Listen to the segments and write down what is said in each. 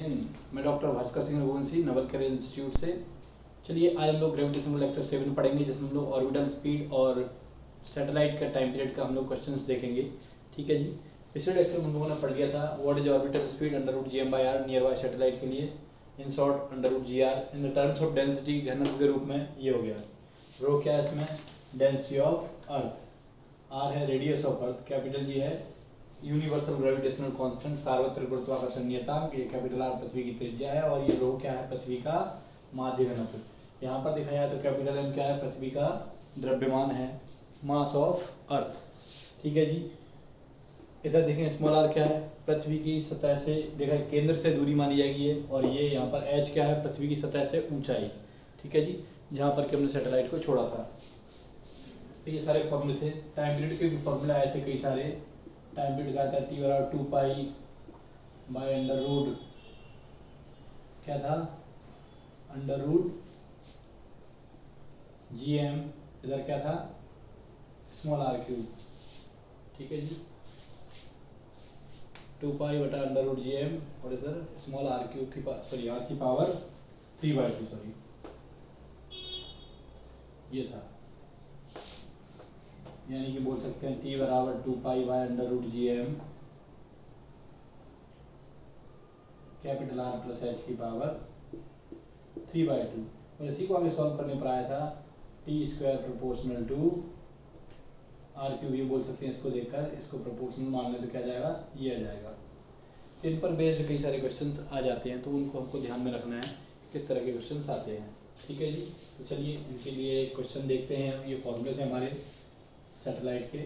मैं doctor Bhaskar Singh Raghuvanshi Naval career institute से। चलिए आज हम लोग ग्रेविटेशन लेक्चर 7 पढ़ेंगे, जिसमें हम लोग ऑर्बिटल स्पीड और सैटेलाइट का टाइम पीरियड का हम लोग क्वेश्चंस देखेंगे। ठीक है जी। पिछले लेक्चर में हम लोगों ने पढ़ लिया था what is orbital speed under root GM/r nearby satellite के लिए, in short under root GR in the terms of density घनत्व के रूप में ये हो गया। रो क्या है इसमें, डेंसिटी ऑफ अर्थ, आर है radius of earth, capital G है यूनिवर्सल ग्रेविटेशनल कांस्टेंट सार्वत्रिक गुरुत्वाकर्षण नियतांक, ये कैपिटल आर पृथ्वी की त्रिज्या है, और ये रो क्या है, पृथ्वी का माध्य घनत्व। यहाँ पर देखा जाए तो कैपिटल एम क्या है, पृथ्वी का द्रव्यमान है, मास ऑफ अर्थ। ठीक है जी। इधर देखें स्मॉल आर क्या है, पृथ्वी की सतह से देखा केंद्र से दूरी मानी जाएगी ये, और ये यहाँ पर एच क्या है, पृथ्वी की सतह से ऊंचाई। ठीक है जी, जहाँ पर कि हमने सैटेलाइट को छोड़ा था। तो ये सारे फॉर्मूले थे। टाइम पीरियड के भी फॉर्मूले आए थे कई सारे। टाइम पीरियड का था टी बराबर 2 बाय अंडर रूट क्या था, अंडर रूट GM, इधर क्या था, स्मॉल आर क्यूब। ठीक है जी, 2 बटा अंडर रूट GM और इधर स्मॉल आर क्यूब की सॉरी आर की पावर 3/2 सॉरी ये था। यानी कि बोल सकते हैं टी बराबर 2 by under root GM capital R plus H की पावर 3/2। और इसी को आगे सॉल्व करने पर आया था T square proportional to R cube, ये बोल सकते हैं इसको देखकर, इसको प्रोपोर्शनल मान लें तो क्या जाएगा, ये आ जाएगा। इन पर बेस्ड कई सारे क्वेश्चंस आ जाते हैं, तो उनको हमको ध्यान में रखना है किस तरह के क्वेश्चंस आते हैं। ठीक है जी। तो चलिए इनके लिए क्वेश्चन देखते हैं। ये फॉर्मूले थे हमारे सैटेलाइट के।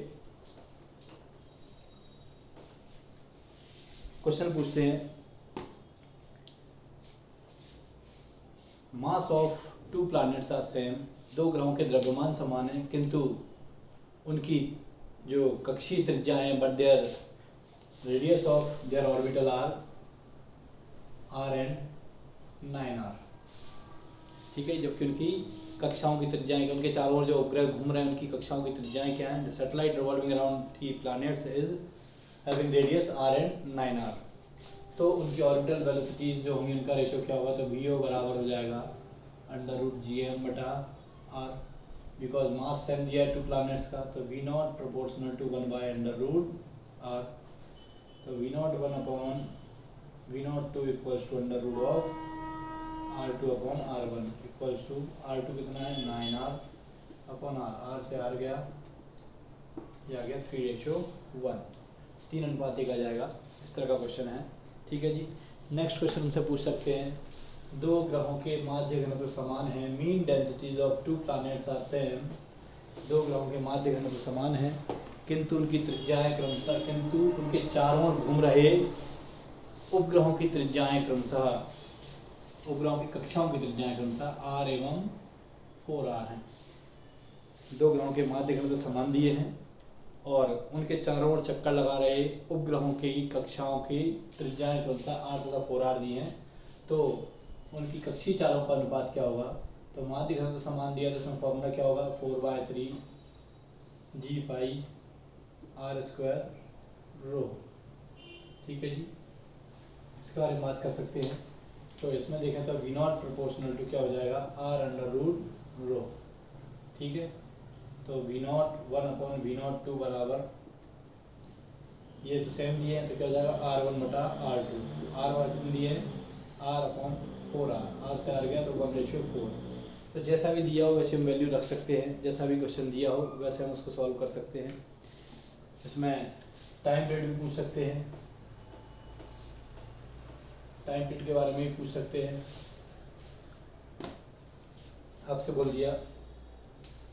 क्वेश्चन पूछते हैं, mass of 2 planets are same, 2 ग्रहों के द्रव्यमान समान है, किंतु उनकी जो कक्षीय त्रिज्या है but their radius of their orbital r and 9r। ठीक है, जबकि उनकी कक्षाओं की त्रिज्याएं, उनके चारों ओर जो उपग्रह घूम रहे हैं उनकी कक्षाओं की त्रिज्याएं क्या हैं। The satellite revolving around the planets is having radius r and 9r। तो उनकी ऑर्बिटल वेलोसिटीज जो होंगी उनका रेशियो क्या होगा, तो VO बराबर हो जाएगा अंडर रूट GM बटा r, बिकॉज मास सेम दिया है 2 प्लैनेट्स का, तो V0 proportional to 1 by under root r। तो V0 1 upon V02 equals to under root of R2 upon R1 equals to R2 कितना है 9r अपॉन r से r गया, ये आ गया 3:1, 3:1 आ जाएगा। इस तरह का क्वेश्चन है। ठीक है जी। नेक्स्ट क्वेश्चन हमसे पूछ सकते हैं, 2 ग्रहों के माध्य घनत्व समान है, mean densities of 2 planets are same, 2 ग्रहों के माध्य घनत्व समान है, किंतु उनकी त्रिज्याएं क्रमशः, किंतु उनके चारों ओर घूम रहे उपग्रहों की त्रिज्याएं क्रमशः, उपग्रहों की कक्षाओं की त्रिज्याएं क्रमशः r एवं 4r हैं। 2 ग्रहों के माध्य घनत्व समान दिए हैं और उनके चारों ओर चक्कर लगा रहे उपग्रहों की कक्षाओं की त्रिज्याएं क्रमशः r तथा 4r दी हैं। तो उनकी कक्षीय चालों का अनुपात क्या होगा, तो माध्य घनत्व समान दिया तो इसमें फॉर्मूला क्या होगा, 4/3 g पाई r स्क्वायर रो। ठीक है जी, इसके बारे में बात कर सकते हैं। तो इसमें देखें तो V0 प्रोपोर्शनल टू क्या हो जाएगा, r अंडर रूट रो। ठीक है, तो V0 1 अपॉन V02 बराबर, ये तो सेम दिए हैं तो क्या हो जाएगा R1 बटा R2, R1 दिए हैं r अपॉन 4r, r से r गया तो 1:4। तो जैसा भी दिया हो वैसे हम वैल्यू रख सकते हैं, जैसा भी क्वेश्चन दिया हो वैसे हम उसको सॉल्व कर सकते हैं। इसमें टाइम पीरियड भी पूछ सकते हैं, टाइम पीरियड के बारे में भी पूछ सकते हैं। आपसे बोल दिया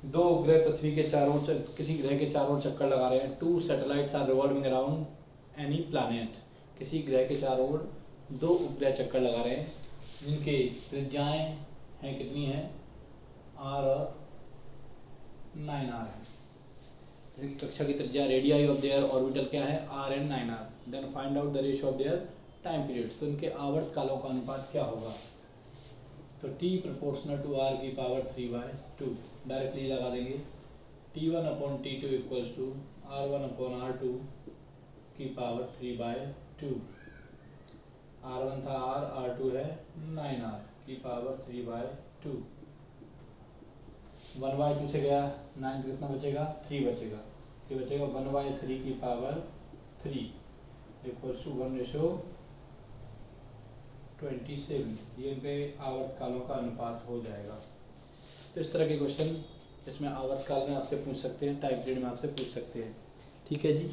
2 उपग्रह पृथ्वी के चारों किसी ग्रह के चारों चक्कर लगा रहे हैं, 2 satellites are revolving around any planet, किसी ग्रह के चारों ओर 2 उपग्रह चक्कर लगा रहे हैं, जिनकी त्रिज्याएं हैं कितनी हैं, r और 9r है। जिनकी कक्षा की त्रिज्या रेडियाई ऑफ देयर ऑर्बिटल क्या है, r and 9r। Then find out the ratio of their time periods, तो उनके आवर्त कालों का अनुपात क्या होगा, तो t प्रोपोर्शनल टू r की पावर 3/2 डायरेक्टली लगा देंगे। T1 upon T2 equals to R1 upon R2 की पावर 3/2। R1 था R, 9r की पावर 3/2। 1/2 से गया 9 कितना बचेगा 3 बचेगा, 1/3 की पावर 3 इक्वल्स टू 1:27। ये इनके आवर्तकालों का अनुपात हो जाएगा। तो इस तरह के क्वेश्चन इसमें आवर्तकाल में आपसे पूछ सकते हैं, टाइम पीरियड में आपसे पूछ सकते हैं। ठीक है जी।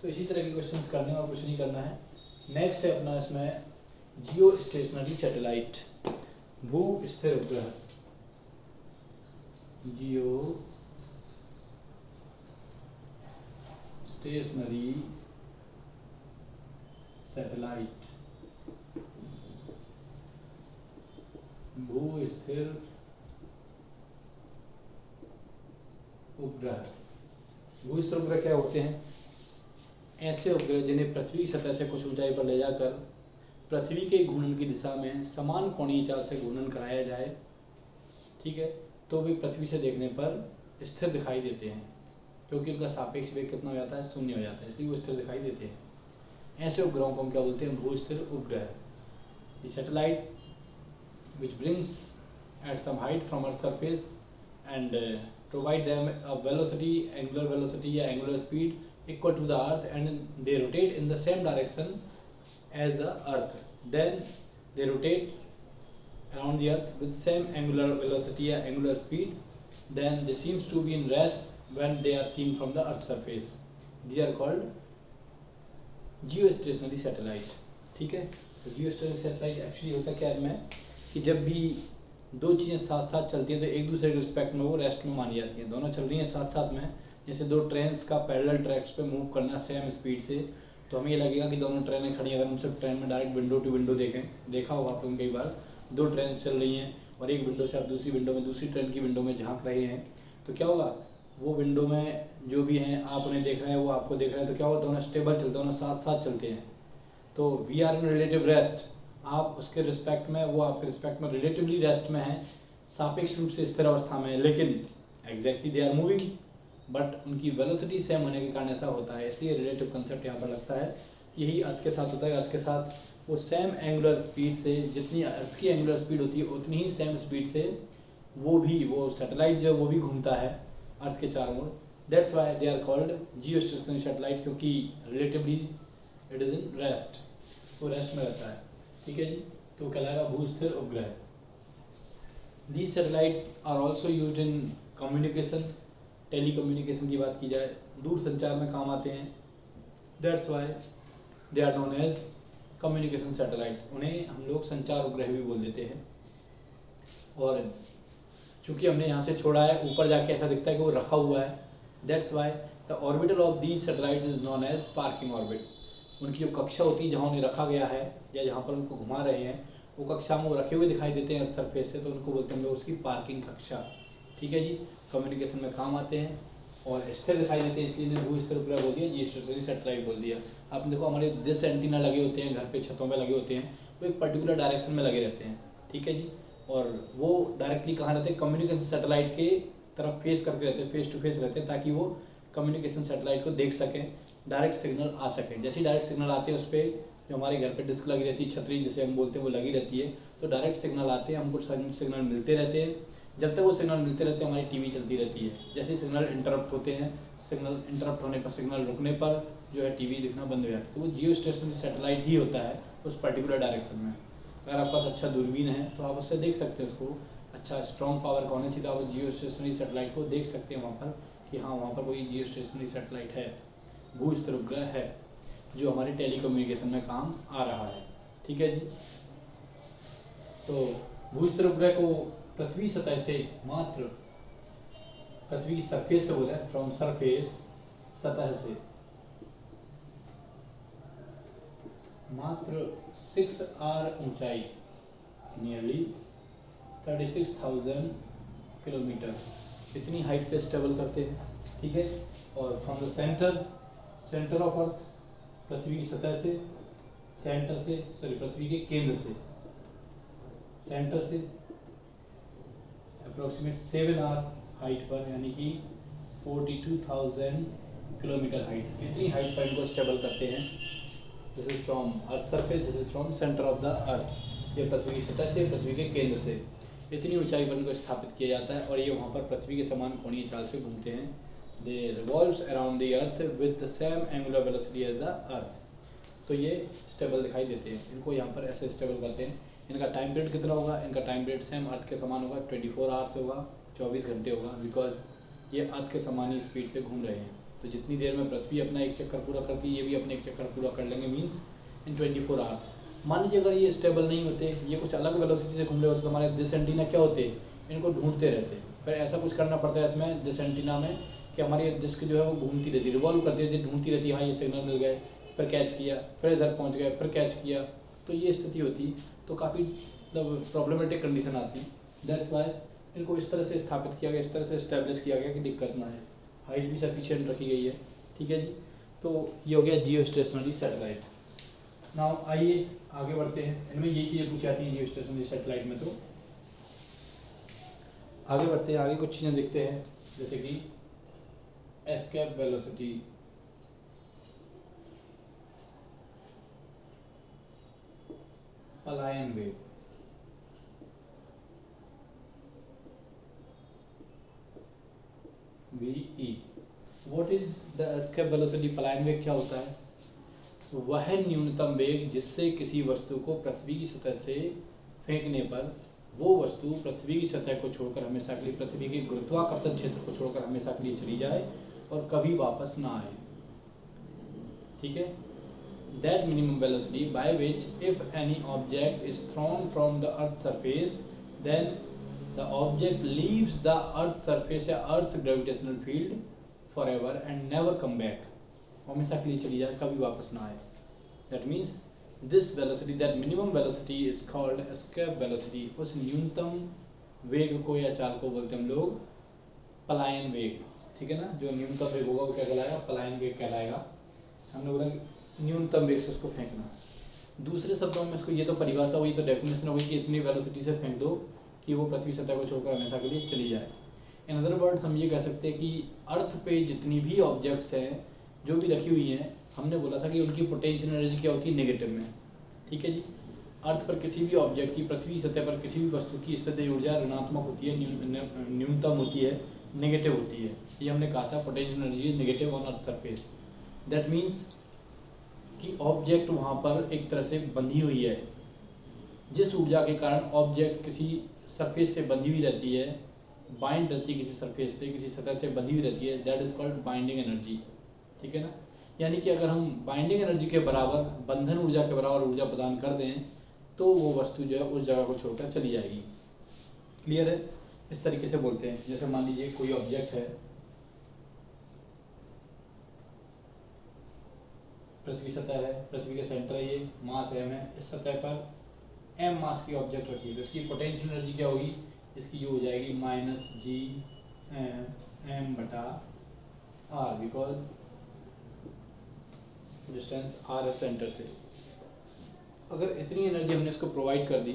तो इसी तरह के क्वेश्चंस करने और कुछ नहीं करना है। नेक्स्ट है अपना इसमें जियो स्टेशनरी सैटेलाइट, भू स्थिर उपग्रह, जियो स्टेशनरी सैटेलाइट, भू स्थिर उपग्रह। भू स्थिर उपग्रह क्या होते हैं? ऐसे उपग्रह जिन्हें पृथ्वी की सतह से कुछ ऊंचाई पर ले जाकर पृथ्वी के घूर्णन की दिशा में समान कोणीय चाल से घूर्णन कराया जाए, ठीक है, तो वे पृथ्वी से देखने पर स्थिर दिखाई देते हैं, क्योंकि उनका सापेक्ष वेग कितना हो जाता है, 0 हो जाता है, इसलिए वो स्थिर दिखाई देते हैं। ऐसे उपग्रहों को हम क्या बोलते हैं? भू स्थिर उपग्रह। The satellite which brings at some height from Earth's surface and provide them a velocity, angular velocity या angular speed equal to the Earth, and they rotate in the same direction as the Earth. Then they rotate around the Earth with same angular velocity या angular speed. Then they seems to be in rest when they are seen from the Earth's surface. They are called geostationary satellite. ठीक है। तो geostationary satellite actually होता क्या है में कि जब भी दो चीज़ें साथ साथ चलती हैं तो एक दूसरे के रिस्पेक्ट में वो रेस्ट में मानी जाती हैं। दोनों चल रही हैं साथ साथ में, जैसे दो ट्रेन्स का पैरेलल ट्रैक्स पे मूव करना सेम स्पीड से, तो हमें ये लगेगा कि दोनों ट्रेनें खड़ी हैं। अगर हम सिर्फ ट्रेन में डायरेक्ट विंडो टू विंडो देखें, देखा होगा आप लोगों कई बार, दो ट्रेन चल रही हैं और एक विंडो से आप दूसरी विंडो में, दूसरी ट्रेन की विंडो में झांक रहे हैं, तो क्या होगा, वो विंडो में जो भी हैं आप उन्हें देख रहे हैं, वो आपको देख रहे हैं, तो क्या होगा, दोनों स्टेबल चलते हैं, दोनों साथ साथ चलते हैं। तो we are in relative rest, आप उसके रिस्पेक्ट में, वो आपके रिस्पेक्ट में रिलेटिवली रेस्ट में है, सापेक्ष रूप से स्थिर अवस्था में है, लेकिन exactly they are moving, but उनकी वेलोसिटी सेम होने के कारण ऐसा होता है। इसलिए रिलेटिव कंसेप्ट यहाँ पर लगता है। यही अर्थ के साथ होता है। अर्थ के साथ वो सेम एंगुलर स्पीड से, जितनी अर्थ की एंगुलर स्पीड होती है उतनी ही सेम स्पीड से वो सैटेलाइट जो है वो भी घूमता है अर्थ के चारों ओर। That's why they are called geostationary satellite, क्योंकि relatively it is in rest, वो रेस्ट में रहता है। ठीक है जी। तो कहलाएगा भू स्थिर उपग्रह। These satellites are also used in communication, telecommunication की बात की जाए, दूर संचार में काम आते हैं। That's why they are known as communication satellite। उन्हें हम लोग संचार उपग्रह भी बोल देते हैं। और चूंकि हमने यहाँ से छोड़ा है, ऊपर जाके ऐसा दिखता है कि वो रखा हुआ है। That's why the orbital of these satellites is known as parking orbit। उनकी जो कक्षा होती है जहाँ उन्हें रखा गया है या जहाँ पर उनको घुमा रहे हैं, वो कक्षा में वो रखे हुए दिखाई देते हैं सरफेस से, तो उनको बोलते हैं हम लोग उसकी पार्किंग कक्षा। ठीक है जी। कम्युनिकेशन में काम आते हैं और स्थिर दिखाई देते हैं, इसलिए इन्हें भू स्थिर उपग्रह बोल दिया, जियोस्टेशनरी सैटेलाइट बोल दिया। आपने देखो हमारे 10 एंटीना लगे होते हैं घर पे, छतों पे लगे होते हैं, वो एक पर्टिकुलर डायरेक्शन में लगे रहते हैं। ठीक है जी। और वो डायरेक्टली कहाँ रहते हैं? कम्युनिकेशन सैटेलाइट के तरफ फेस करके रहते हैं, फेस टू फेस रहते हैं, ताकि वो कम्युनिकेशन सैटेलाइट को देख सकें, डायरेक्ट सिग्नल आ सकें। जैसे डायरेक्ट सिग्नल आते हैं उस पर जो हमारे घर पे डिस्क लगी रहती है, छतरी जिसे हम बोलते हैं, वो लगी रहती है, तो डायरेक्ट सिग्नल आते हैं, हमको सिग्नल मिलते रहते हैं। जब तक वो सिग्नल मिलते रहते हैं हमारी टीवी चलती रहती है। जैसे सिग्नल इंटरप्ट होते हैं, सिग्नल इंटरप्ट होने पर, सिग्नल रुकने पर जो है टीवी दिखना बंद हो जाती है। तो वो जियो स्टेशनरी सैटेलाइट ही होता है उस पर्टिकुलर डायरेक्शन में। अगर आपके पास अच्छा दूरबीन है तो आप उससे देख सकते हैं उसको, अच्छा स्ट्रॉन्ग पावर का होना चाहिए, तो आप जियो स्टेशनरी सैटेलाइट को देख सकते हैं वहाँ पर कि हाँ वहाँ पर कोई जियो स्टेशनरी सैटेलाइट है, भू स्थिर उपग्रह है जो हमारे टेलीकम्युनिकेशन में काम आ रहा है। ठीक है जी। तो भू स्थिर उपग्रह को पृथ्वी सतह से मात्र, पृथ्वी की सरफेस से बोला है, फ्रॉम सरफेस, सतह से मात्र 6R ऊंचाई, नियरली 36,000 किलोमीटर, इतनी हाइट पे स्टेबल करते हैं। ठीक है। और from the centre of earth, पृथ्वी की सतह से, पृथ्वी के केंद्र से, सेंटर से अप्रोक्सीमेट 7R हाइट पर, यानी कि 42,000 किलोमीटर हाइट, इतनी हाइट पर इनको स्टेबल करते हैं। This is from earth surface, this is from centre of the earth. ये पृथ्वी की सतह से, पृथ्वी के केंद्र से इतनी ऊंचाई पर इनको स्थापित किया जाता है और ये वहाँ पर पृथ्वी के समान कोणीय चाल से घूमते हैं। They revolves around the earth with the same angular velocity as the earth. तो ये स्टेबल दिखाई देते हैं, इनको यहाँ पर ऐसे स्टेबल करते हैं। इनका टाइम पीरियड कितना होगा? इनका टाइम पीरियड सेम अर्थ के समान होगा, 24 आवर्स होगा, 24 घंटे होगा, बिकॉज ये अर्थ के समान ही स्पीड से घूम रहे हैं। तो जितनी देर में पृथ्वी अपना एक चक्कर पूरा करती है, ये भी अपने एक चक्कर पूरा कर लेंगे, मीन्स इन 24 आवर्स। मान लीजिए अगर ये स्टेबल नहीं होते, ये कुछ अलग वेलोसिटी से घूम रहे होते, तो हमारे दिस एंटीना क्या होते, इनको ढूंढते रहते। फिर ऐसा कुछ करना पड़ता है इसमें दिस एंटीना में कि हमारी डिस्क जो है वो घूमती रहती है, रिवॉल्व करती रहती है, ढूंढती रहती है, हाँ ये सिग्नल मिल गए, फिर कैच किया, फिर इधर पहुंच गए, फिर कैच किया। तो ये स्थिति होती, तो काफ़ी मतलब प्रॉब्लमेटिक कंडीशन आती। दैट्स वाई इनको इस तरह से स्थापित किया गया, इस तरह से इस्टेब्लिश किया गया कि दिक्कत ना है। हाइट भी सफिशिएंट रखी गई है, ठीक है जी। तो ये हो गया जियो स्टेशनरी सैटेलाइट। नाउ आइए आगे बढ़ते हैं, इनमें ये चीज़ें पूछी जाती हैं जियो स्टेशनरी सैटेलाइट में। तो आगे बढ़ते हैं, आगे कुछ चीज़ें देखते हैं, जैसे कि एस्केप वेलोसिटी, पलायन वेग। VE what is the escape velocity? पलायन वेग क्या होता है? वह न्यूनतम वेग जिससे किसी वस्तु को पृथ्वी की सतह से फेंकने पर वो वस्तु पृथ्वी की सतह को छोड़कर हमेशा के लिए, पृथ्वी के गुरुत्वाकर्षण क्षेत्र को छोड़कर हमेशा के लिए चली जाए और कभी वापस ना आए, ठीक है। That minimum velocity by which if any object is thrown from the earth's surface, then the object leaves the earth's surface या earth's gravitational field forever and never come back, हमेशा के लिए चली जाए, कभी वापस ना आए। That means this velocity, that minimum velocity is called escape velocity। उस न्यूनतम वेग को या चाल को बोलते हैं हम लोग पलायन वेग, ठीक है ना। जो न्यूनतम वेग होगा वो क्या कहलाएगा? पलायन वेग कहलाएगा। हमने बोला न्यूनतम वेग से उसको फेंकना। दूसरे शब्दों में इसको, ये तो परिभाषा हुई, तो डेफिनेशन हो गई कि इतनी वेलोसिटी से फेंक दो कि वो पृथ्वी सतह को छोड़कर हमेशा के लिए चली जाए। इन अदर वर्ड्स हम ये कह सकते हैं कि अर्थ पे जितनी भी ऑब्जेक्ट्स हैं, जो भी रखी हुई हैं, हमने बोला था कि उनकी पोटेंशियल एनर्जी क्या होती है? नेगेटिव में, ठीक है जी। अर्थ पर किसी भी ऑब्जेक्ट की, पृथ्वी सतह पर किसी भी वस्तु की स्थितिज ऊर्जा ऋणात्मक होती है, न्यूनतम होती है, नेगेटिव होती है। ये हमने कहा था, potential energy is negative on earth surface. That means कि ऑब्जेक्ट वहाँ पर एक तरह से बंधी हुई है, जिस ऊर्जा के कारण ऑब्जेक्ट किसी सरफेस से बंधी हुई रहती है, बाइंड रहती है किसी सरफेस से, किसी सतह से बंधी हुई रहती है, that is called binding energy, ठीक है ना। यानी कि अगर हम बाइंडिंग एनर्जी के बराबर, बंधन ऊर्जा के बराबर ऊर्जा प्रदान कर दें, तो वो वस्तु जो है उस जगह को छोड़कर चली जाएगी। क्लियर है? इस तरीके से बोलते हैं। जैसे मान लीजिए कोई ऑब्जेक्ट है, पृथ्वी सतह है, पृथ्वी का सेंटर है, ये मास m है, इस सतह पर m मास की ऑब्जेक्ट रखी है, तो इसकी पोटेंशियल एनर्जी क्या होगी? इसकी जो हो जाएगी -G(m)(r), बिकॉज डिस्टेंस r है सेंटर से। अगर इतनी एनर्जी हमने इसको प्रोवाइड कर दी,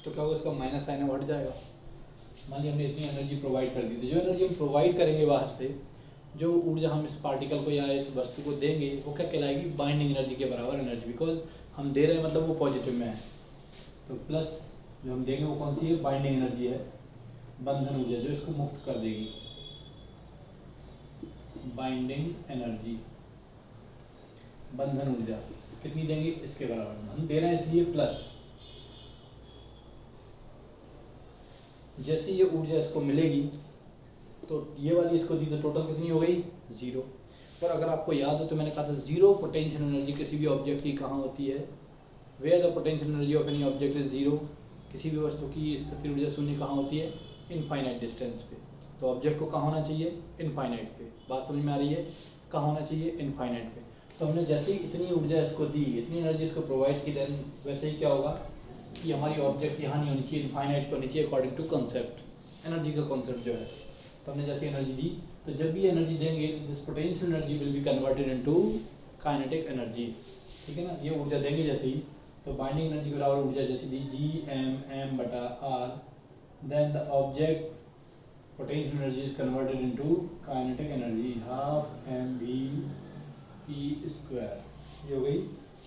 तो क्या होगा? इसका माइनस साइन है, हट जाएगा। मान लीजिए हमने इतनी एनर्जी प्रोवाइड कर दी, तो जो एनर्जी हम प्रोवाइड करेंगे बाहर से, जो ऊर्जा हम इस पार्टिकल को या इस वस्तु को देंगे, वो क्या कहलाएगी? बाइंडिंग एनर्जी के बराबर एनर्जी, बिकॉज हम दे रहे हैं मतलब वो पॉजिटिव में है। तो प्लस जो हम देंगे वो कौन सी है? बाइंडिंग एनर्जी है, बंधन ऊर्जा, जो इसको मुक्त कर देगी, बाइंडिंग एनर्जी, बंधन ऊर्जा कितनी देंगे? इसके बराबर हम दे रहे हैं, इसलिए प्लस। जैसे ये ऊर्जा इसको मिलेगी, तो ये वाली इसको दी, तो टोटल कितनी हो गई? 0। पर अगर आपको याद हो तो मैंने कहा था 0 पोटेंशियल एनर्जी किसी भी ऑब्जेक्ट की कहाँ होती है? Where the potential energy of any object is 0। किसी भी वस्तु की स्थिति ऊर्जा शून्य कहाँ होती है? इनफाइनाइट डिस्टेंस पे। तो ऑब्जेक्ट को कहाँ होना चाहिए? इनफाइनाइट पे। बात समझ में आ रही है? कहाँ होना चाहिए? इनफाइनाइट पे। तो हमने जैसे ही इतनी ऊर्जा इसको दी, इतनी एनर्जी इसको प्रोवाइड की, देन वैसे ही क्या होगा कि हमारी ऑब्जेक्ट यहाँ नहीं होनी चाहिए, इनफाइनाइट पर नीचे, अकॉर्डिंग टू कॉन्सेप्ट, एनर्जी का कॉन्सेप्ट जो है। तो हमने जैसे एनर्जी दी, तो जब भी एनर्जी देंगे, तो this potential energy will be converted into kinetic energy, ठीक है ना। ये ऊर्जा देंगे जैसे ही, तो बाइंडिंग एनर्जी के बराबर ऊर्जा जैसे दी G(m)(m)/r, then the object potential energy is converted into kinetic energy, half mv e square। ये हो गई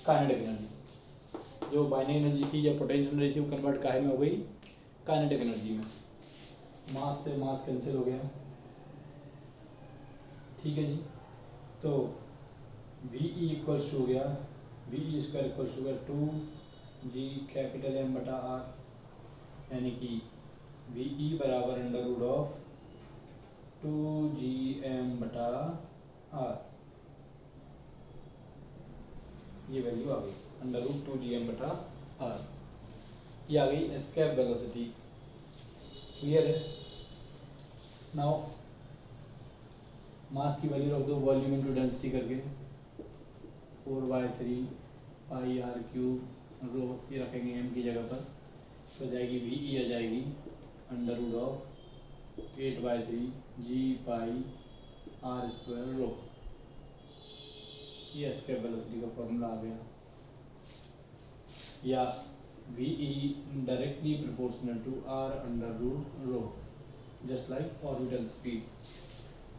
काइनेटिक एनर्जी। जो बाइंडिंग एनर्जी थी या पोटेंशियल एनर्जी थी वो कन्वर्ट काहे में हो गई, काइनेटिक एनर्जी में। मास से मास कैंसिल हो गया, ठीक है जी। तो वी ई इक्वल्स टू हो गया, v e square equals to हो गया 2 जी कैपिटल एम बटा आर, यानी कि वी ई बराबर अंडर रूट ऑफ 2 GM बटा आर, ये वैल्यू आ गई अंडर रूट 2 GM बटा आर, ये आ गई एस्केप वेलोसिटी। क्लियर है? नाउ मास की वैल्यू रख दो वॉल्यूम इनटू डेंसिटी करके, 4/3 पाई आर क्यूब रो, ये रखेंगे एम की जगह पर, तो जाएगी वी ई आ जाएगी under root of 8/3 G pi R square rho. ये एस्केप वेलोसिटी का फॉर्मूला आ गया, या V E directly proportional to R under root rho, just like orbital speed.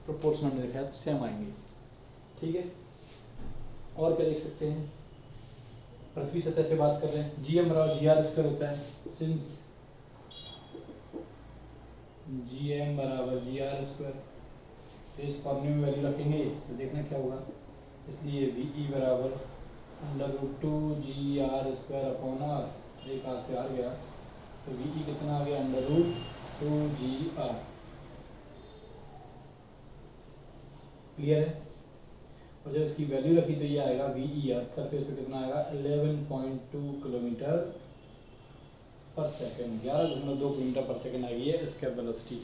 Proportional में देखा है तो सेम आएंगे, ठीक है। और क्या देख सकते हैं, पृथ्वी सतह से बात कर रहे हैं, जी एम बराबर जी आर स्क्वायर होता है, सिंस जी एम बराबर जी आर स्क्वायर, तो इस फॉर्मूले में वैल्यू रखेंगे तो देखना क्या होगा, इसलिए वी ई बराबर under root 2 GR square upon r, एक आर से आर गया तो वी ई कितना आ गया अंडर रूट 2 GR। क्लियर है? और जब इसकी वैल्यू रखी तो ये आएगा वी ई अर्थ सरफेस पे कितना आएगा 11.2 किलोमीटर पर सेकेंड, 11.2 किलोमीटर पर सेकेंड आएगी ये escape velocity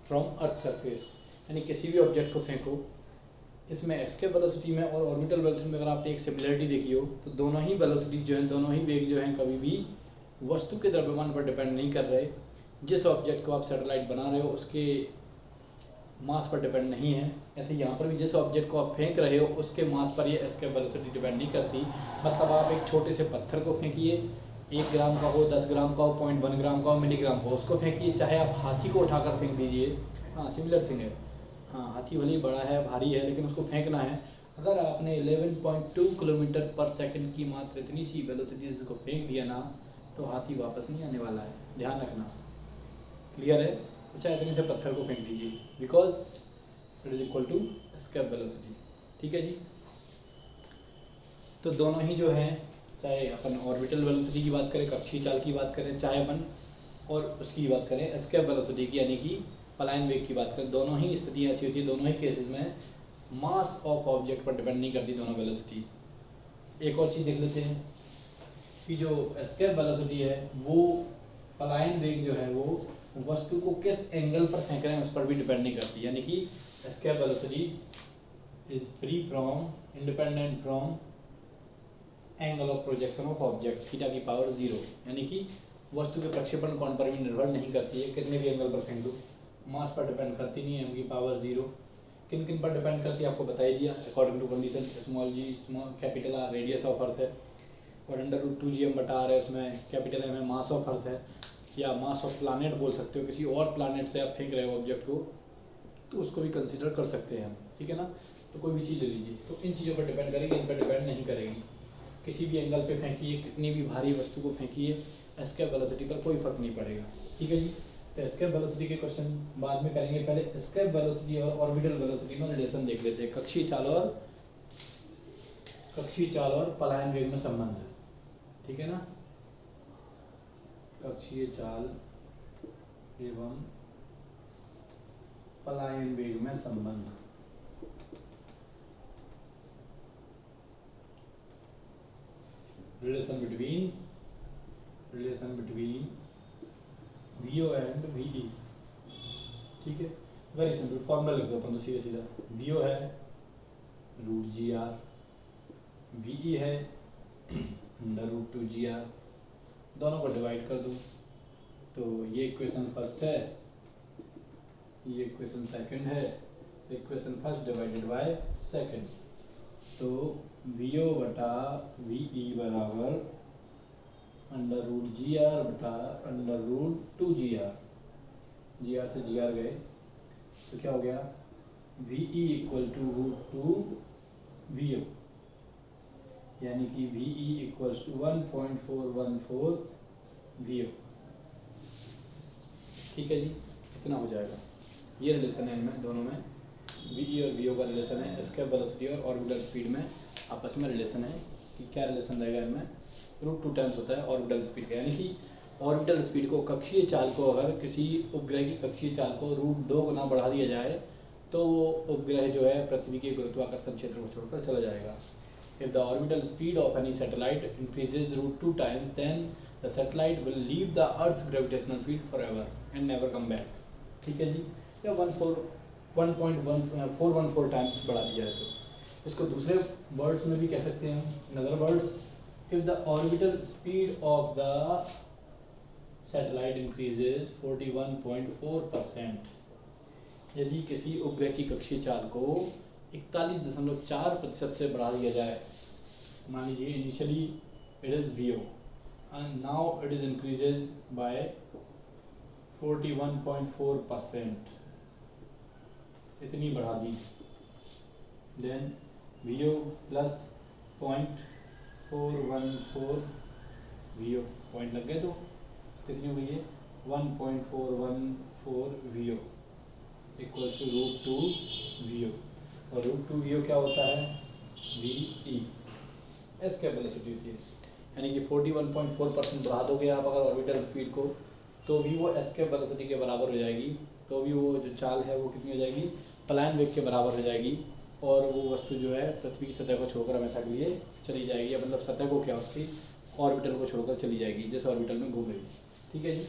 from earth surface. यानी किसी भी ऑब्जेक्ट को फेंको, इसमें एस्केप वेलोसिटी में और ऑर्बिटल वेलोसिटी में अगर आपने एक सिमिलरिटी देखी हो तो दोनों ही वेलोसिटी जो है, दोनों ही वेग जो हैं कभी भी वस्तु के द्रव्यमान पर डिपेंड नहीं कर रहे। जिस ऑब्जेक्ट को आप सैटेलाइट बना रहे हो उसके मास पर डिपेंड नहीं है, ऐसे यहाँ पर भी जिस ऑब्जेक्ट को आप फेंक रहे हो उसके मास पर ये एस्केप वेलोसिटी डिपेंड नहीं करती। मतलब आप एक छोटे से पत्थर को फेंकिए, 1 ग्राम का हो, 10 ग्राम का हो, 0.1 ग्राम का हो, मिलीग्राम का हो, उसको फेंकिए, चाहे आप हाथी को उठाकर फेंक दीजिए, हाँ सिमिलर थिंग है। हाँ हाथी भले ही बड़ा है, भारी है, लेकिन उसको फेंकना है। अगर आपने 11.2 किलोमीटर पर सेकंड की मात्र इतनी सी वेलोसिटी को फेंक दिया ना, तो हाथी वापस नहीं आने वाला है, ध्यान रखना। क्लियर है? चाहे इतने से पत्थर को फेंक दीजिए, because it is equal to escape velocity. ठीक है जी। तो दोनों ही जो हैं, चाहे अपन ऑर्बिटल वेलोसिटी की बात करें, कक्षीय चाल की बात करें, चाहे अपन और उसकी बात करें एस्केप वेलोसिटी की यानी कि पलायन वेग की बात करें, दोनों ही स्थितियाँ ऐसी होती है, दोनों ही केसेस में मास ऑफ ऑब्जेक्ट पर डिपेंड नहीं करती दोनों वेलोसिटी। एक और चीज़ देख लेते हैं कि जो एस्केप वेलोसिटी है वो पलायन वेग जो है वो वस्तु को किस एंगल पर फेंक रहे हैं उस पर भी डिपेंड नहीं करती। यानी कि escape velocity is free from, independent from angle of projection of object theta की पावर 0, यानी कि वस्तु के प्रक्षेपण कोण पर भी निर्भर नहीं करती है, कितने भी एंगल पर फेंक दो, मास पर डिपेंड करती नहीं है, एम की पावर 0। किन किन पर डिपेंड करती है आपको बता ही दिया, according to condition small G small capital R radius of earth है, और अंडर रूट 2 GM बटा आर है, उसमें कैपिटल एम है मास ऑफ अर्थ है, या मास ऑफ प्लानट बोल सकते हो, किसी और प्लानट से आप फेंक रहे हो ऑब्जेक्ट को तो उसको भी कंसिडर कर सकते हैं हम, ठीक है ना। तो कोई भी चीज़ ले लीजिए, तो इन चीज़ों पर डिपेंड करेगी, इन पर डिपेंड नहीं करेगी। किसी भी एंगल पे फेंकिए, कितनी भी भारी वस्तु को फेंकिए, एस्केप वेलोसिटी पर कोई फर्क नहीं पड़ेगा। ठीक है जी। तो एस्केप वेलोसिटी के क्वेश्चन बाद में करेंगे, पहले एस्केप वेलोसिटी और ऑर्बिटल वेलोसिटी में रिलेशन देख लेते हैं, कक्षीय चाल और पलायन वेग में संबंध, ठीक है ना। कक्षीय चाल एवं पलायन वेग में संबंध। Relation between VO and VE। ठीक है, वेरी सिंपल फॉर्मूला लिख दो अपन तो सीधा सीधा, VO है रूट GR, VE है अंडर रूट 2GR, दोनों को डिवाइड कर दो, तो ये इक्वेशन फर्स्ट है, ये इक्वेशन सेकंड है, तो equation first divided by second, तो VO बटा VE बराबर अंडर रूट GR बटा अंडर रूट 2GR, GR से GR गए तो क्या हो गया, VE equal to root 2 VO, यानी कि VE इक्वल्स टू 1.414 VO। ठीक है जी, इतना हो जाएगा। ये रिलेशन है इनमें दोनों में, VE और VO का रिलेशन है। एस्केप वेलोसिटी और ऑर्बिटल स्पीड में आपस में रिलेशन है कि क्या रिलेशन रहेगा इनमें, √2 टाइम्स होता है ऑर्बिटल स्पीड का। यानी कि ऑर्बिटल स्पीड को, कक्षीय चाल को, अगर किसी उपग्रह की कक्षीय चाल को √2 गुना बढ़ा दिया जाए तो वो उपग्रह जो है पृथ्वी के गुरुत्वाकर्षण क्षेत्र को छोड़कर चला जाएगा। If the orbital speed of any satellite increases √2 times, then the satellite will leave the Earth's gravitational field forever and never come back। ठीक है जी, या 1.414 टाइम्स बढ़ा दिया है तो इसको दूसरे वर्ड्स में भी कह सकते हैं। In other words, if the orbital speed of the satellite increases 41.4%, यदि किसी उपग्रह की कक्षीय चाल को 41.4% से बढ़ा दिया जाए, मान लीजिए initially it is VO and now it is increases by 41.4%, इतनी बढ़ा दी, then VO plus 0.414 VO, point लग गए तो कितनी हो गई है 1.414 VO इक्वल्स टू √2 VO, और √2 VO क्या होता है VE, एस्केप वेलोसिटी होती है। यानी कि 41.4% बढ़ा दोगे आप अगर ऑर्बिटल स्पीड को, तो भी वो एस्केप वेलोसिटी के बराबर हो जाएगी, तो भी वो जो चाल है वो कितनी हो जाएगी, पलायन वेग के बराबर हो जाएगी, और वो वस्तु जो है पृथ्वी की सतह को छोड़कर हमेशा के लिए चली जाएगी, या मतलब सतह को क्या, उसकी ऑर्बिटल को छोड़कर चली जाएगी जिस ऑर्बिटल में घूम रही है। ठीक है जी,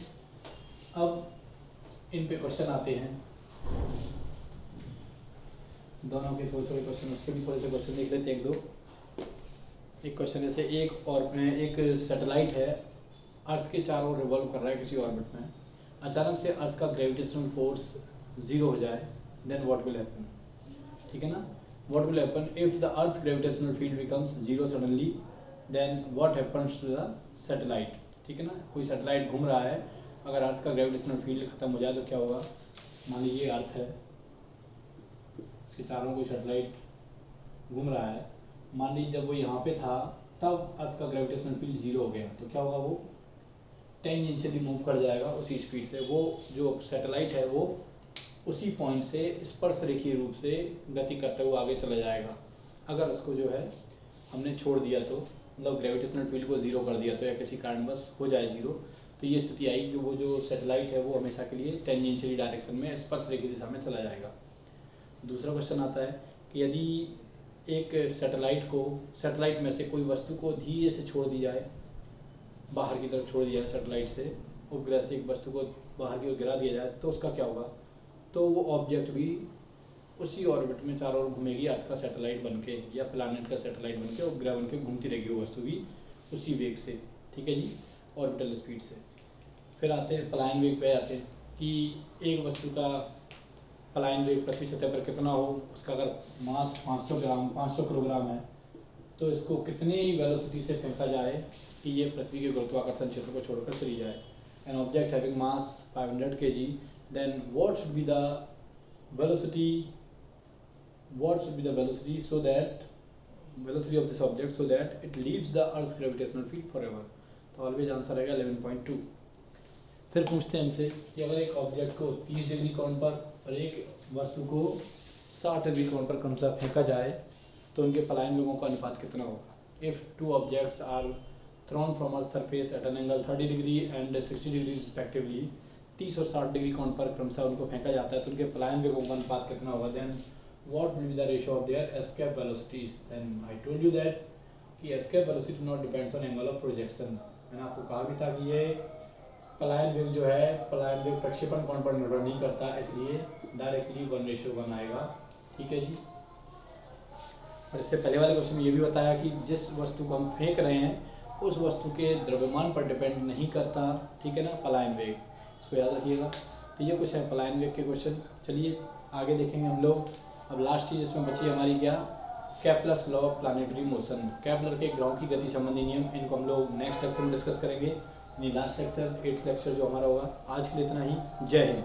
अब इन पे क्वेश्चन आते हैं, दोनों के थोड़े थोड़े क्वेश्चन, उसके भी थोड़े से क्वेश्चन देख लेते हैं एक दो। एक क्वेश्चन जैसे एक सैटेलाइट है, अर्थ के चारों ओर रिवॉल्व कर रहा है किसी ऑर्बिट में, अचानक से अर्थ का ग्रेविटेशनल फोर्स 0 हो जाए, देन व्हाट विल हैपन। ठीक है ना, what will happen if the earth's gravitational field becomes 0 suddenly, then what happens to the satellite. ठीक है ना, कोई सैटेलाइट घूम रहा है, अगर अर्थ का ग्रेविटेशनल फील्ड खत्म हो जाए तो क्या होगा। मान लीजिए अर्थ है, इसके चारों कोई सैटेलाइट घूम रहा है, मान लीजिए जब वो यहाँ पे था तब अर्थ का ग्रेविटेशनल फील्ड 0 हो गया, तो क्या होगा, वो टेंजेंशियली मूव कर जाएगा उसी स्पीड से, वो जो सैटेलाइट है वो उसी पॉइंट से स्पर्श रेखीय रूप से गति करते हुए आगे चला जाएगा। अगर उसको जो है हमने छोड़ दिया तो, मतलब ग्रेविटेशनल फील्ड को 0 कर दिया तो, या किसी कारणवश हो जाए 0, तो ये स्थिति आई कि वो जो सैटेलाइट है वो हमेशा के लिए टेंजेंशियली डायरेक्शन में स्पर्श रेखीय दिशा में चला जाएगा। दूसरा क्वेश्चन आता है कि यदि एक सैटेलाइट में से कोई वस्तु को धीरे से छोड़ दी जाए, बाहर की तरफ छोड़ दिया जाए सैटेलाइट से, उपग्रह से एक वस्तु को बाहर की ओर गिरा दिया जाए, तो उसका क्या होगा, तो वो ऑब्जेक्ट भी उसी ऑर्बिट में चारों ओर घूमेगी, अर्थ का सैटेलाइट बनके या प्लैनेट का सैटेलाइट बनके, उपग्रह बनके घूमती रहेगी वो वस्तु भी उसी वेग से। ठीक है जी, ऑर्बिटल स्पीड से। फिर आते हैं पलायन वेग पे, आते हैं कि एक वस्तु का पलायन वेग पृथ्वी सतह पर कितना हो, उसका अगर मास 500 किलोग्राम है, तो इसको कितनी वेलोसिटी से फेंका जाए कि ये पृथ्वी के गुरुत्वाकर्षण क्षेत्र को छोड़कर चली जाए। An object having mass 500 kg, then what should be the velocity so that velocity of this object so that it leaves the earth gravitational field forever. तो ऑलवेज आंसर आएगा 11.2। फिर पूछते हैं हमसे कि अगर एक ऑब्जेक्ट को 30 डिग्री कोण पर और एक वस्तु को 60 डिग्री कोण पर क्रमशः फेंका जाए तो उनके पलायन वेगों का अनुपात कितना होगा। If two objects are thrown from earth surface at an angle 30 degree and 60 degree respectively, 30 और 60 डिग्री कोण पर क्रमशः उनको फेंका जाता है तो उनके पलायन वेगों का अनुपात कितना होगा। Then what will be the ratio of their escape velocities. Then I told you that कि escape velocity not depends on angle of projection. मैंने आपको कहा भी था कि ये पलायन वेग जो है, पलायन वेग प्रक्षेपण कोण पर निर्भर नहीं करता, इसलिए डायरेक्टली 1:1 आएगा। ठीक है जी, और इससे पहले वाले क्वेश्चन में ये भी बताया कि जिस वस्तु को हम फेंक रहे हैं उस वस्तु के द्रव्यमान पर डिपेंड नहीं करता। ठीक है ना, पलायन वेग, इसको याद रखिएगा। तो ये कुछ है पलायन वेग के क्वेश्चन। चलिए आगे देखेंगे हम लोग। अब लास्ट चीज़ इसमें बची हमारी क्या, Kepler's law of planetary motion, Kepler के ग्रहों की गति संबंधी नियम। इनको हम लोग नेक्स्ट लेक्चर में डिस्कस करेंगे, यानी लास्ट लेक्चर 8th लेक्चर जो हमारा होगा। आज के लिए इतना ही, जय हिंद।